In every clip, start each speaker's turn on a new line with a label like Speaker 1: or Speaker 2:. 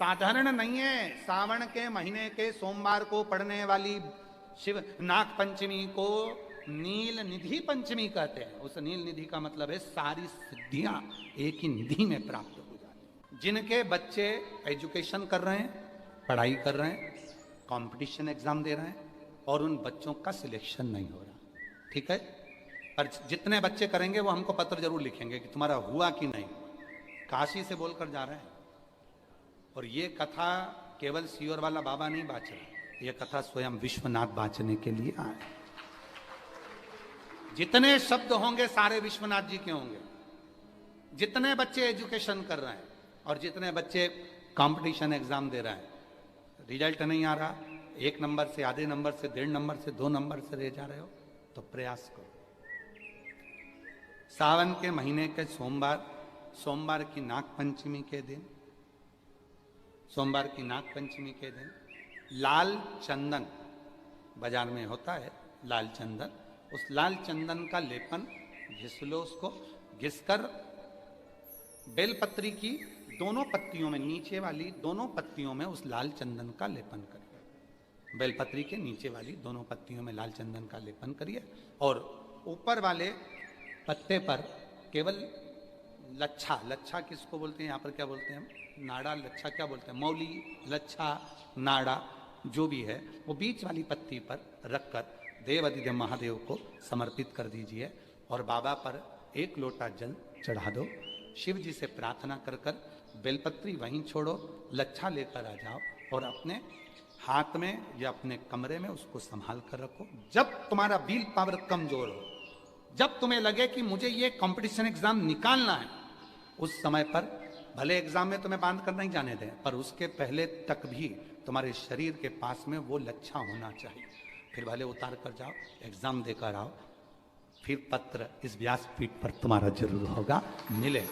Speaker 1: साधारण नहीं है। सावन के महीने के सोमवार को पड़ने वाली शिव नाग पंचमी को नील निधि पंचमी कहते हैं। उस नील निधि का मतलब है सारी सिद्धियां एक ही निधि में प्राप्त हो जाती। जिनके बच्चे एजुकेशन कर रहे हैं, पढ़ाई कर रहे हैं, कंपटीशन एग्जाम दे रहे हैं और उन बच्चों का सिलेक्शन नहीं हो रहा, ठीक है, पर जितने बच्चे करेंगे वो हमको पत्र जरूर लिखेंगे कि तुम्हारा हुआ कि नहीं। काशी से बोलकर जा रहे हैं। और ये कथा केवल सियोर वाला बाबा नहीं बाँच रहा, ये कथा स्वयं विश्वनाथ बाँचने के लिए आए। जितने शब्द होंगे सारे विश्वनाथ जी के होंगे। जितने बच्चे एजुकेशन कर रहे हैं और जितने बच्चे कंपटीशन एग्जाम दे रहे हैं, रिजल्ट नहीं आ रहा, 1 नंबर से, आधे नंबर से, 1.5 नंबर से, 2 नंबर से रह जा रहे हो, तो प्रयास करो। सावन के महीने के सोमवार की नाग पंचमी के दिन, सोमवार की नाग पंचमी के दिन लाल चंदन बाजार में होता है, लाल चंदन, उस लाल चंदन का लेपन घिस लो। उसको घिसकर बेलपत्री की दोनों पत्तियों में, नीचे वाली दोनों पत्तियों में उस लाल चंदन का लेपन करिए। बेलपत्री के नीचे वाली दोनों पत्तियों में लाल चंदन का लेपन करिए और ऊपर वाले पत्ते पर केवल लच्छा, लच्छा किसको बोलते हैं यहाँ पर, क्या बोलते हैं, नाड़ा, लच्छा क्या बोलते हैं, मौली, लच्छा, नाड़ा जो भी है, वो बीच वाली पत्ती पर रखकर देव अधिदेव महादेव को समर्पित कर दीजिए और बाबा पर 1 लोटा जल चढ़ा दो। शिव जी से प्रार्थना कर कर बेलपत्री वहीं छोड़ो, लच्छा लेकर आ जाओ और अपने हाथ में या अपने कमरे में उसको संभाल कर रखो। जब तुम्हारा विल पावर कमजोर हो, जब तुम्हें लगे कि मुझे ये कंपटीशन एग्जाम निकालना है, उस समय पर भले एग्जाम में तुम्हें बांध कर नहीं जाने दें, पर उसके पहले तक भी तुम्हारे शरीर के पास में वो लच्छा होना चाहिए। फिर भले उतार कर जाओ, एग्जाम देकर आओ, फिर पत्र इस व्यासपीठ पर तुम्हारा जरूर होगा, मिले।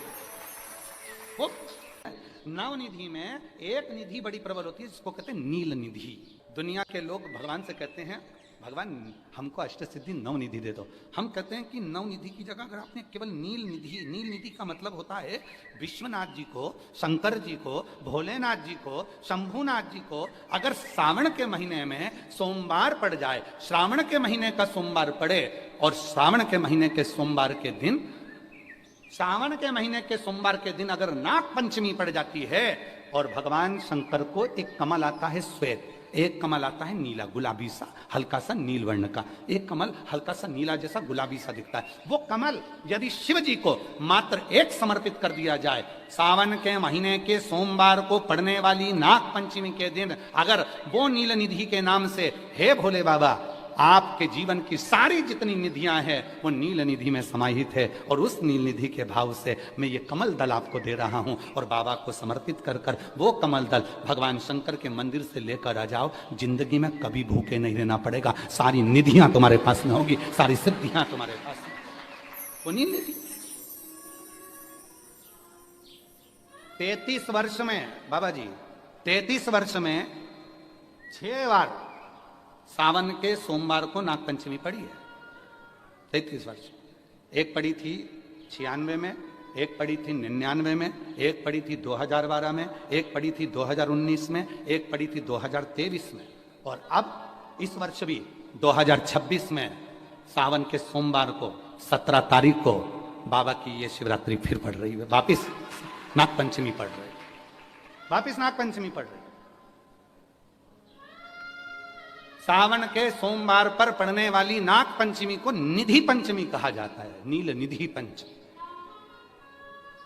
Speaker 1: नवनिधि में एक निधि बड़ी प्रबल होती है जिसको कहते हैं नील निधि। दुनिया के लोग भगवान से कहते हैं, भगवान हमको अष्ट सिद्धि नवनिधि दे दो। हम कहते हैं कि नवनिधि की जगह अगर आपने केवल नील निधि, नील निधि का मतलब होता है विश्वनाथ जी को, शंकर जी को, भोलेनाथ जी को, शंभुनाथ जी को अगर श्रावण के महीने में सोमवार पड़ जाए, श्रावण के महीने का सोमवार पड़े और श्रावण के महीने के सोमवार के दिन, श्रावण के महीने के सोमवार के दिन अगर नाग पंचमी पड़ जाती है और भगवान शंकर को एक कमल आता है श्वेत, एक कमल आता है नीला, गुलाबी सा, हल्का सा नील वर्ण का, एक कमल हल्का सा नीला जैसा गुलाबी सा दिखता है। वो कमल यदि शिव जी को मात्र एक समर्पित कर दिया जाए, सावन के महीने के सोमवार को पड़ने वाली नाग पंचमी के दिन अगर वो नील निधि के नाम से, हे भोले बाबा आपके जीवन की सारी जितनी निधियां हैं वो नील निधि में समाहित है और उस नील निधि के भाव से मैं ये कमल दल आपको दे रहा हूं और बाबा को समर्पित कर कर वो कमल दल भगवान शंकर के मंदिर से लेकर आ जाओ। जिंदगी में कभी भूखे नहीं रहना पड़ेगा, सारी निधियां तुम्हारे पास में होगी, सारी सिद्धियां तुम्हारे पास में। वो नील निधि 33 वर्ष में, बाबा जी 33 वर्ष में 6 बार सावन के सोमवार को नाग पंचमी पड़ी है। 33 वर्ष। एक पड़ी थी 96 में, एक पड़ी थी 99 में, एक पड़ी थी 2012 में, एक पड़ी थी 2019 में, एक पड़ी थी 2023 में और अब इस वर्ष भी 2026 में सावन के सोमवार को 17 तारीख को बाबा की ये शिवरात्रि फिर पड़ रही है, वापिस नाग पंचमी पड़ रही है, वापिस नाग पंचमी पड़ रही है। सावन के सोमवार पर पड़ने वाली नाग पंचमी को निधि पंचमी कहा जाता है, नील निधि पंचमी।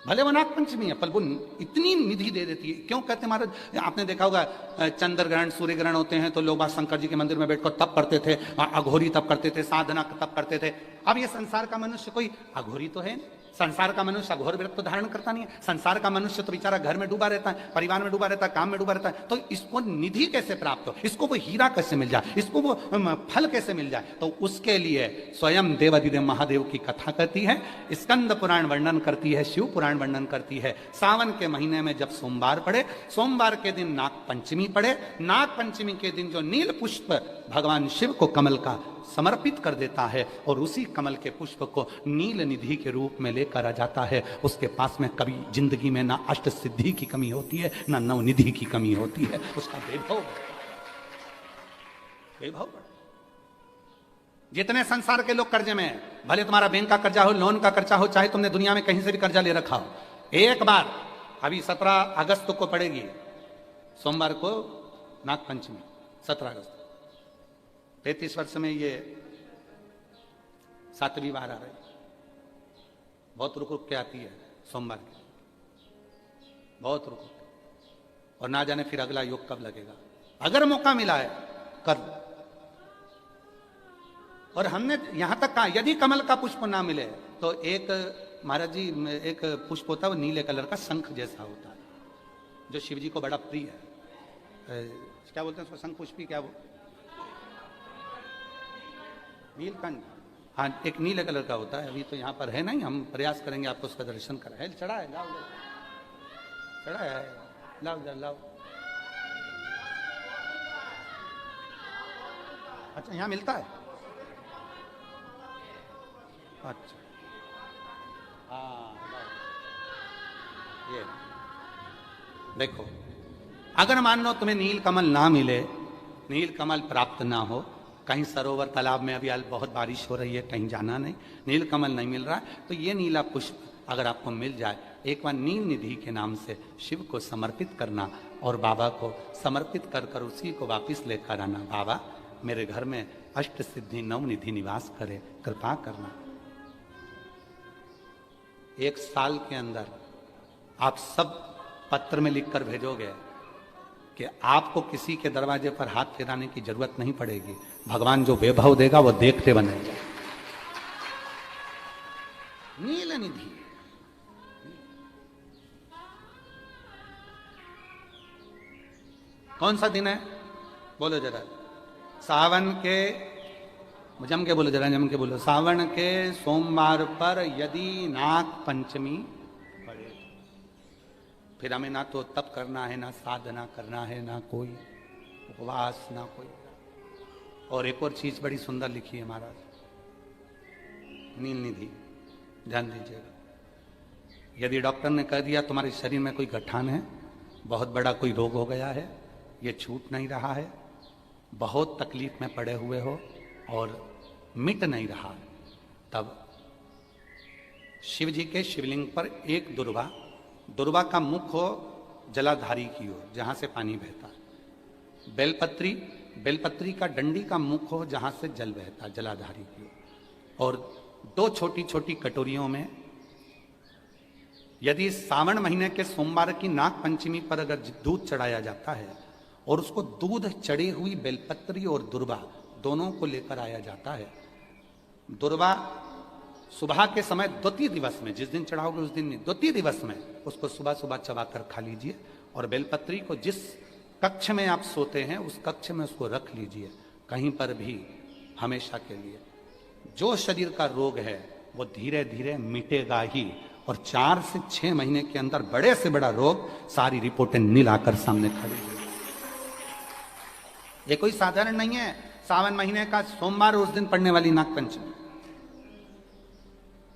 Speaker 1: भले वो नाग पंचमी है पर वो इतनी निधि दे देती है। क्यों कहते हैं महाराज, आपने देखा होगा चंद्र ग्रहण, सूर्य ग्रहण होते हैं तो लोग शंकर जी के मंदिर में बैठकर तप करते थे, अघोरी तप करते थे, साधना तप करते थे। अब ये संसार का मनुष्य कोई अघोरी तो है नहीं, संसार का मनुष्य अघोर व्रत तो धारण करता नहीं है। संसार का मनुष्य तो बेचारा घर में डूबा रहता है, परिवार में डूबा रहता है, काम में डूबा रहता है। तो इसको निधि कैसे प्राप्त हो, इसको वो हीरा कैसे मिल जाए, इसको वो फल कैसे मिल जाए, तो उसके लिए स्वयं देवाधिदेव महादेव की कथा करती है, स्कंद पुराण वर्णन करती है, शिव पुराण वर्णन करती है। सावन के महीने में जब सोमवार पड़े, सोमवार के दिन नाग पंचमी पड़े, नाग पंचमी के दिन जो नील पुष्प भगवान शिव को कमल का समर्पित कर देता है और उसी कमल के पुष्प को नील निधि के रूप में लेकर आ जाता है। उसके पास में कभी जिंदगी में ना अष्ट सिद्धि की कमी होती है, ना नवनिधि की कमी होती है। उसका वैभव जितने संसार के लोग कर्जे में हैं, भले तुम्हारा बैंक का कर्जा हो, लोन का कर्जा हो, चाहे तुमने दुनिया में कहीं से भी कर्जा ले रखा हो, एक बार अभी 17 अगस्त को पड़ेगी, सोमवार को नाग पंचमी, 17 अगस्त, 33 वर्ष में ये 7वीं बार आ रही, बहुत रुक रुक के आती है सोमवार की, बहुत रुक रुक, और ना जाने फिर अगला योग कब लगेगा। अगर मौका मिला है कर लो। और हमने यहां तक कहा यदि कमल का पुष्प ना मिले तो एक महाराज जी एक पुष्प होता है वो नीले कलर का शंख जैसा होता है, जो शिव जी को बड़ा प्रिय है। क्या बोलते हैं उसको, शंख पुष्पी, क्या वो नीलकंठ, हाँ एक नीले कलर का होता है। अभी तो यहाँ पर है नहीं, हम प्रयास करेंगे आपको उसका दर्शन कराए। चढ़ा है, लाओ चढ़ा है, लाओ लाओ। अच्छा यहाँ मिलता है, अच्छा हाँ ये देखो, अगर मान लो तुम्हें नील कमल ना मिले, नील कमल प्राप्त ना हो, कहीं सरोवर तालाब में अभी बहुत बारिश हो रही है, कहीं जाना नहीं, नील कमल नहीं मिल रहा है, तो ये नीला पुष्प अगर आपको मिल जाए, एक बार नील निधि के नाम से शिव को समर्पित करना और बाबा को समर्पित कर कर उसी को वापस लेकर आना। बाबा मेरे घर में अष्ट सिद्धि नव निधि निवास करे, कृपा करना। 1 साल के अंदर आप सब पत्र में लिखकर भेजोगे कि आपको किसी के दरवाजे पर हाथ फिराने की जरूरत नहीं पड़ेगी, भगवान जो वैभव देगा वो देखते बनेगा। नील निधि कौन सा दिन है बोलो जरा, सावन के, जम के बोलो जरा, जम के बोलो, सावन के सोमवार पर यदि नाग पंचमी पड़े, फिर हमें ना तो तप करना है, ना साधना करना है, ना कोई उपवास, ना कोई। और एक और चीज बड़ी सुंदर लिखी है महाराज, नील निधि, ध्यान दीजिएगा। यदि डॉक्टर ने कह दिया तुम्हारे शरीर में कोई गठान है, बहुत बड़ा कोई रोग हो गया है, ये छूट नहीं रहा है, बहुत तकलीफ में पड़े हुए हो और मिट नहीं रहा, तब शिव जी के शिवलिंग पर एक दुर्वा, दुर्वा का मुख हो जलाधारी की ओर जहां से पानी बहता, बेलपत्री, बेलपत्री का डंडी का मुख हो जहां से जल बहता जलाधारी की ओर, और 2 छोटी छोटी कटोरियों में यदि सावन महीने के सोमवार की नाग पंचमी पर अगर दूध चढ़ाया जाता है और उसको दूध चढ़ी हुई बेलपत्री और दुर्वा दोनों को लेकर आया जाता है, दुर्वा सुबह के समय द्वितीय दिवस में, जिस दिन चढ़ाओगे उस दिन नहीं, द्वितीय दिवस में उसको सुबह सुबह चबाकर खा लीजिए, और बेलपत्री को जिस कक्ष में आप सोते हैं उस कक्ष में उसको रख लीजिए, कहीं पर भी हमेशा के लिए। जो शरीर का रोग है वो धीरे धीरे मिटेगा ही, और 4 से 6 महीने के अंदर बड़े से बड़ा रोग सारी रिपोर्टें नील आकर सामने खड़ी हुई। ये कोई साधारण नहीं है, सावन महीने का सोमवार उस दिन पड़ने वाली नाग पंचमी।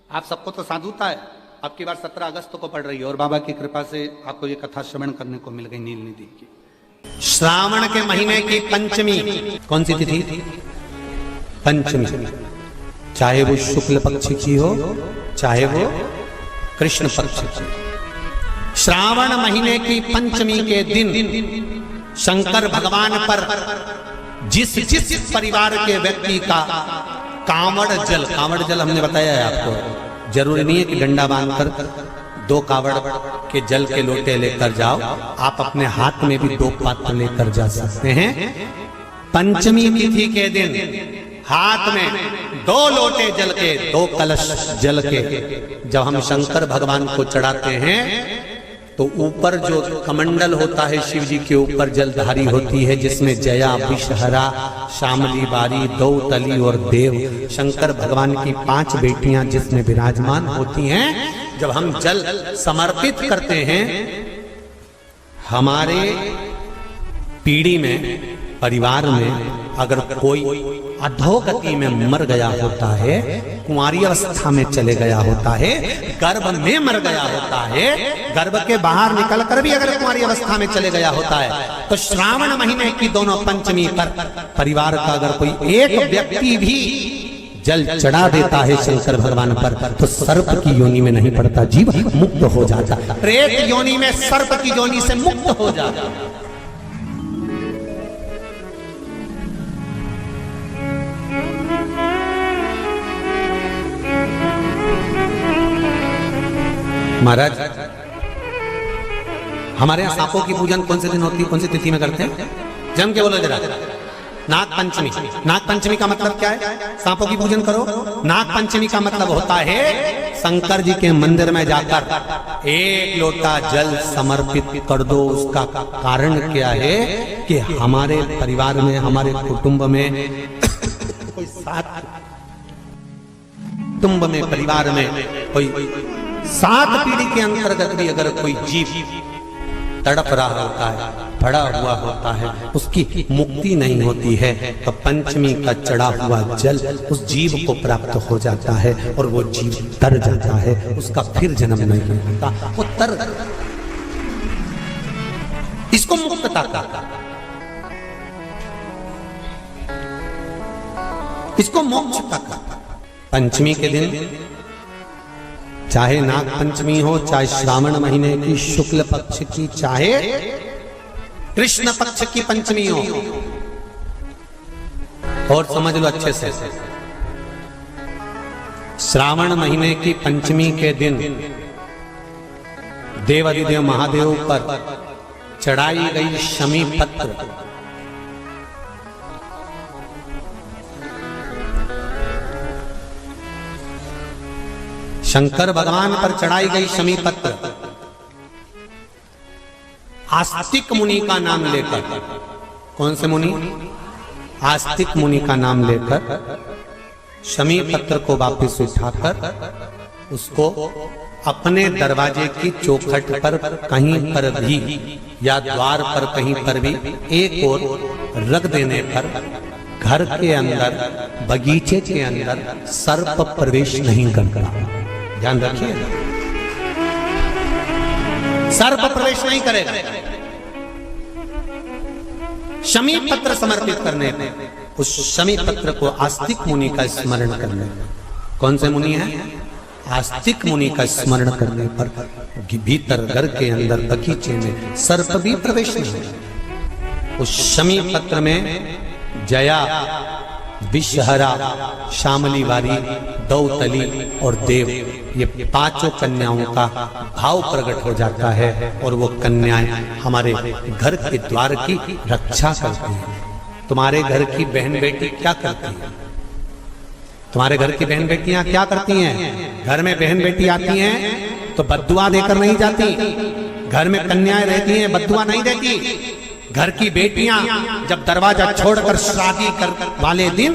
Speaker 1: आप सबको तो साधुता है, अब की बार 17 अगस्त को पड़ रही है, और बाबा की कृपा से आपको ये कथा श्रवण करने को मिल गई नील निधि की।
Speaker 2: श्रावण के महीने की पंचमी, कौन सी तिथि? पंचमी, चाहे वो शुक्ल पक्ष की हो चाहे वो कृष्ण पक्ष की। श्रावण महीने की पंचमी के दिन शंकर भगवान पर जिस परिवार के व्यक्ति का कांवड़ जल, कांवड़ जल हमने बताया है आपको, जरूरी नहीं है कि डंडा बांधकर 2 कांवड़ के जल के लोटे लेकर जाओ, आप अपने हाथ में भी 2 पात्र लेकर जा सकते हैं। पंचमी तिथि के दिन हाथ में 2 लोटे जल के, 2 कलश जल के जब हम शंकर भगवान को चढ़ाते हैं तो ऊपर जो कमंडल होता है शिव जी के ऊपर जलधारी होती है, जिसमें जया, विषहरा, शामली बारी, दौतली और देव, शंकर भगवान की 5 बेटियां जिसमें विराजमान होती हैं। जब हम जल समर्पित करते हैं, हमारे पीढ़ी में परिवार में अगर कोई अधोगति में मर गया होता है, कुंवारी अवस्था में चले गया होता है, गर्भ में मर गया होता है, गर्भ के बाहर निकल कर भी अगर कुंवारी अवस्था में चले गया होता है, तो श्रावण महीने की दोनों पंचमी पर परिवार का अगर कोई एक व्यक्ति भी जल चढ़ा देता है शंकर भगवान पर, तो सर्प की योनि में नहीं पड़ता, जीव मुक्त हो जाता, प्रेत योनि में सर्प की योनि से मुक्त हो जाता। महाराज, हमारे यहाँ सांपों की पूजन कौन से दिन होती है, कौन सी तिथि में करते हैं? जम के बोलो जरा। नाग पंचमी। नाग पंचमी का मतलब क्या है? सांपों की पूजन करो। नाग पंचमी का मतलब होता है शंकर जी के मंदिर में जाकर एक लोटा जल समर्पित कर दो। उसका कारण क्या है कि हमारे परिवार में, हमारे कुटुंब में कोई सात कुटुंब में, परिवार में कोई 7 पीढ़ी के अंतर्गत भी अगर कोई जीव तड़प रहा होता है, पड़ा हुआ होता है, उसकी मुक्ति नहीं होती है, तो पंचमी का चढ़ा हुआ जल उस जीव को प्राप्त हो जाता है और वो जीव तर जाता है, उसका फिर जन्म नहीं होता, वो तर, इसको मुक्तता कहता, इसको मोक्ष कहता। पंचमी के दिन, चाहे नाग पंचमी हो, चाहे श्रावण महीने की शुक्ल पक्ष की, चाहे कृष्ण पक्ष की पंचमी हो, और समझ लो अच्छे से, श्रावण महीने की पंचमी के दिन देवाधिदेव महादेव पर चढ़ाई गई शमी पत्र, शंकर भगवान पर चढ़ाई गई शमी पत्र, आस्तिक मुनि का नाम लेकर, कौन से मुनि? आस्तिक मुनि का नाम लेकर शमी पत्र को वापस उठाकर उसको अपने दरवाजे की चौखट पर कहीं पर भी या द्वार पर कहीं पर भी एक ओर रख देने पर घर के अंदर, बगीचे के अंदर सर्प प्रवेश नहीं करता। ध्यान रखिए, सर्प प्रवेश नहीं करेगा। शमी पत्र समर्पित करने पे, उस शमी पत्र को आस्तिक मुनि का स्मरण करने, कौन से मुनि है? आस्तिक मुनि का स्मरण करने पर भीतर घर के अंदर बगीचे में सर्प भी प्रवेश नहीं। उस शमी पत्र में जया, विषहरा, शामली वारी, दौतली और देव, ये 5 कन्याओं का भाव प्रकट हो जाता है और वो कन्याएं हमारे घर के द्वार की रक्षा करती हैं। तुम्हारे घर की बहन बेटी क्या करती है? तुम्हारे घर की बहन बेटियां क्या करती हैं? घर में बहन बेटी आती हैं तो बद्दुआ देकर नहीं जाती। घर में कन्याएं रहती हैं, बद्दुआ नहीं देती। घर की बेटियां जब दरवाजा छोड़कर शादी कर वाले दिन,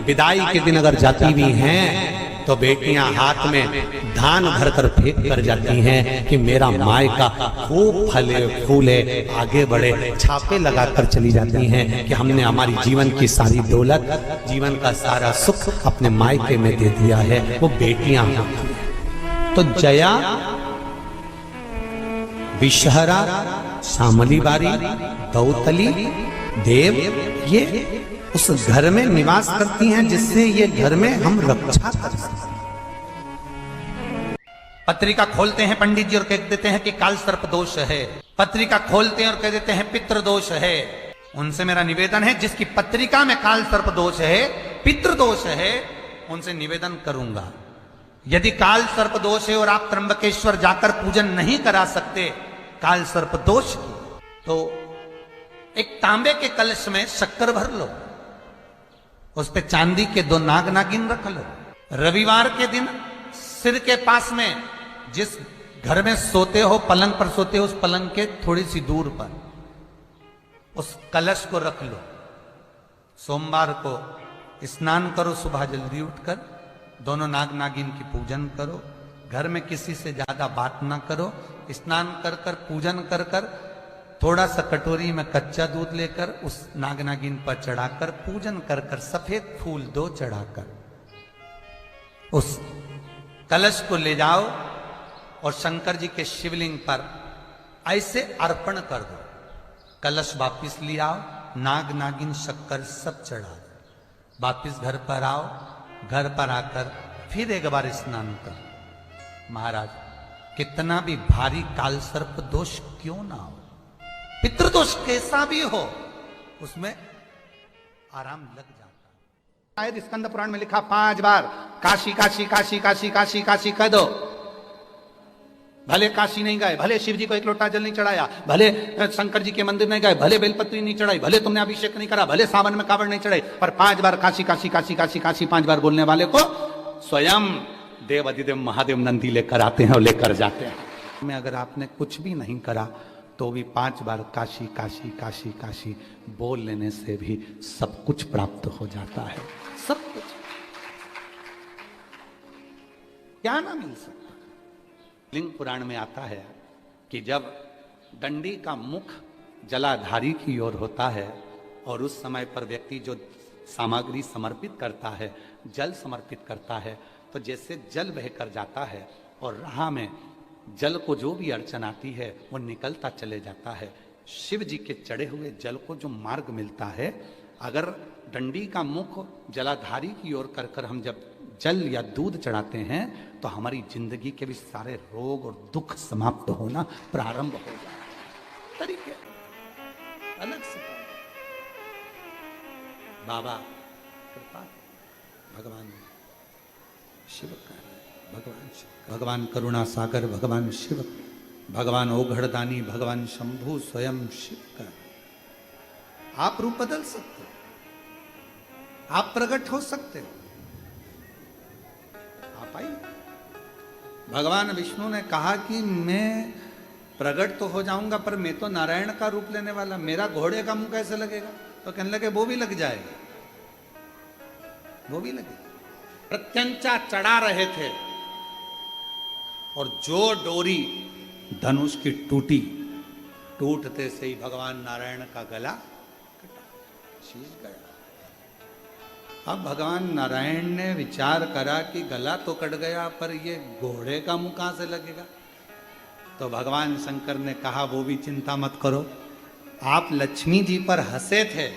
Speaker 2: विदाई के दिन अगर जाती भी हैं तो बेटियां हाथ में धान भरकर फेंक कर जाती हैं कि मेरा मायका खूब फले फूले, आगे बढ़े। छापे लगाकर चली जाती हैं कि हमने हमारी जीवन की सारी दौलत, जीवन का सारा सुख अपने मायके में दे दिया है। वो बेटियां होती हैं। तो जया, विषहरा, शामली बारी, दौतली, देव, ये उस घर में निवास करती हैं जिससे ये घर में हम रक्षा कर सकते।
Speaker 1: पत्रिका खोलते हैं पंडित जी और कह देते हैं कि काल सर्प दोष है। पत्रिका खोलते हैं और कह देते हैं पितृ दोष है। उनसे मेरा निवेदन है, जिसकी पत्रिका में काल सर्प दोष है, पितृ दोष है, उनसे निवेदन करूंगा, यदि काल सर्प दोष है और आप त्र्यंबकेश्वर जाकर पूजन नहीं करा सकते काल सर्प दोष की, तो एक तांबे के कलश में शक्कर भर लो, उस पे चांदी के 2 नाग नागिन रख लो। रविवार के दिन सिर के पास में, जिस घर में सोते हो, पलंग पर सोते हो, उस पलंग के थोड़ी सी दूर पर उस कलश को रख लो। सोमवार को स्नान करो, सुबह जल्दी उठकर दोनों नाग नागिन की पूजन करो। घर में किसी से ज्यादा बात ना करो। स्नान कर कर, पूजन कर कर थोड़ा सा कटोरी में कच्चा दूध लेकर उस नाग नागिन पर चढ़ाकर पूजन कर कर सफेद फूल 2 चढ़ाकर उस कलश को ले जाओ और शंकर जी के शिवलिंग पर ऐसे अर्पण कर दो। कलश वापिस ले आओ, नाग नागिन शक्कर सब चढ़ा दो। वापिस घर पर आओ, घर पर आकर फिर एक बार स्नान करो। महाराज कितना भी भारी काल सर्प दोष क्यों ना हो, पितृदोष कैसा भी हो, उसमें आराम लग जाता है। शायद स्कंद पुराण में लिखा 5 बार काशी काशी काशी काशी काशी काशी कह दो। भले काशी नहीं गए, भले शिव जी को 1 लोटा जल नहीं चढ़ाया, भले शंकर जी के मंदिर नहीं गए, भले बेलपत्री नहीं चढ़ाई, भले तुमने अभिषेक नहीं करा, भले सावन में कावड़ नहीं चढ़ाई, पर 5 बार काशी काशी काशी काशी काशी 5 बार बोलने वाले को स्वयं देव अधिदेव महादेव नंदी लेकर आते हैं और लेकर जाते हैं। में अगर आपने कुछ भी नहीं करा तो भी 5 बार काशी काशी काशी काशी बोल लेने से भी सब कुछ प्राप्त हो जाता है। सब कुछ क्या ना मिल सकता। लिंग पुराण में आता है कि जब दंडी का मुख जलाधारी की ओर होता है और उस समय पर व्यक्ति जो सामग्री समर्पित करता है, जल समर्पित करता है, तो जैसे जल बहकर जाता है और राह में जल को जो भी अड़चन आती है वो निकलता चले जाता है। शिव जी के चढ़े हुए जल को जो मार्ग मिलता है, अगर डंडी का मुख जलाधारी की ओर कर कर हम जब जल या दूध चढ़ाते हैं तो हमारी जिंदगी के भी सारे रोग और दुख समाप्त होना प्रारंभ हो जाए। तरीके अलग से बाबा कृपा भगवान शिव का, भगवान शिव, भगवान करुणा सागर भगवान शिव, भगवान ओघड़दानी भगवान शंभु स्वयं शिव का। आप रूप बदल सकते हो, आप प्रकट हो सकते हो, आप आइए। भगवान विष्णु ने कहा कि मैं प्रकट तो हो जाऊंगा पर मैं तो नारायण का रूप लेने वाला, मेरा घोड़े का मुंह कैसे लगेगा? तो कहने लगे वो भी लग जाएगा, वो भी लगेगा। प्रत्यंचा चढ़ा रहे थे और जो डोरी धनुष की टूटी, टूटते से ही भगवान नारायण का गला कटा, शीश गया। अब भगवान नारायण ने विचार करा कि गला तो कट गया पर ये घोड़े का मुंह कहां से लगेगा? तो भगवान शंकर ने कहा वो भी चिंता मत करो, आप लक्ष्मी जी पर हंसे थे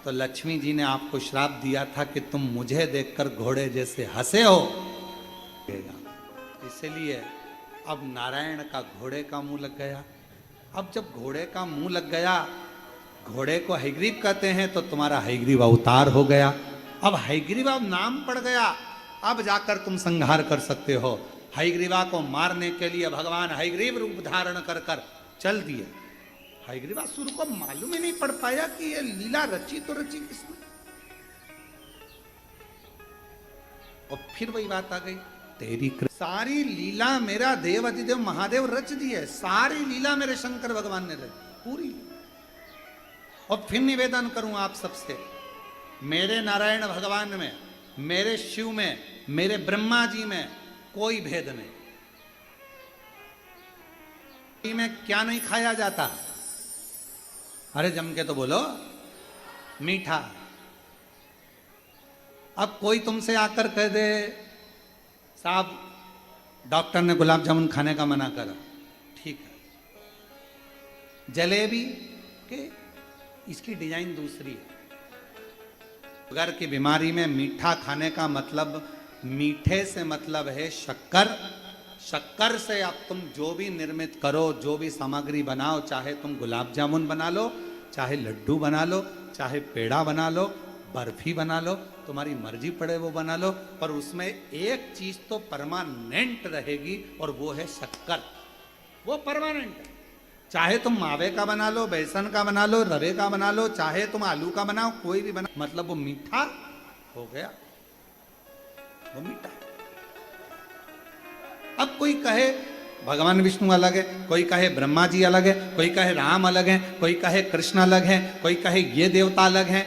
Speaker 1: तो लक्ष्मी जी ने आपको श्राप दिया था कि तुम मुझे देखकर घोड़े जैसे हंसे हो, इसलिए अब नारायण का घोड़े का मुंह लग गया। अब जब घोड़े का मुंह लग गया, घोड़े को हयग्रीव कहते हैं, तो तुम्हारा हयग्रीव अवतार हो गया। अब हयग्रीव नाम पड़ गया, अब जाकर तुम संहार कर सकते हो। हयग्रीवा को मारने के लिए भगवान हयग्रीव रूप धारण कर कर चल दिए। हयग्रीवासुर को मालूम ही नहीं पड़ पाया कि ये लीला रची तो रची किसने। और फिर वही बात आ गई, तेरी सारी लीला मेरा देव अधिदेव महादेव रच दी है, सारी लीला मेरे शंकर भगवान ने रची, पूरी। और फिर निवेदन करूं आप सबसे, मेरे नारायण भगवान में, मेरे शिव में, मेरे ब्रह्मा जी में कोई भेद नहीं। में क्या नहीं खाया जाता? अरे जम के तो बोलो, मीठा। अब कोई तुमसे आकर कह दे साहब डॉक्टर ने गुलाब जामुन खाने का मना करा, ठीक है, जलेबी के इसकी डिजाइन दूसरी है। शुगर की बीमारी में मीठा खाने का मतलब, मीठे से मतलब है शक्कर। शक्कर से अब तुम जो भी निर्मित करो, जो भी सामग्री बनाओ, चाहे तुम गुलाब जामुन बना लो, चाहे लड्डू बना लो, चाहे पेड़ा बना लो, बर्फी बना लो, तुम्हारी मर्जी पड़े वो बना लो, पर उसमें एक चीज तो परमानेंट रहेगी और वो है शक्कर। वो परमानेंट है। चाहे तुम मावे का बना लो, बेसन का बना लो, रवे का बना लो, चाहे तुम आलू का बनाओ, कोई भी बना, मतलब वो मीठा हो गया, वो मीठा। अब कोई कहे भगवान विष्णु अलग है, कोई कहे ब्रह्मा जी अलग है, कोई कहे राम अलग है, कोई कहे कृष्ण अलग है, कोई कहे ये देवता अलग है,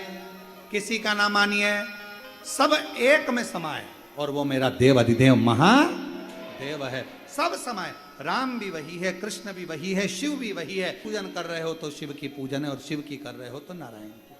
Speaker 1: किसी का नाम मानिए, सब एक में समाये और वो मेरा देव अधिदेव महादेव। देव है। सब समय राम भी वही है, कृष्ण भी वही है, शिव भी वही है। पूजन कर रहे हो तो शिव की पूजन है और शिव की कर रहे हो तो नारायण की।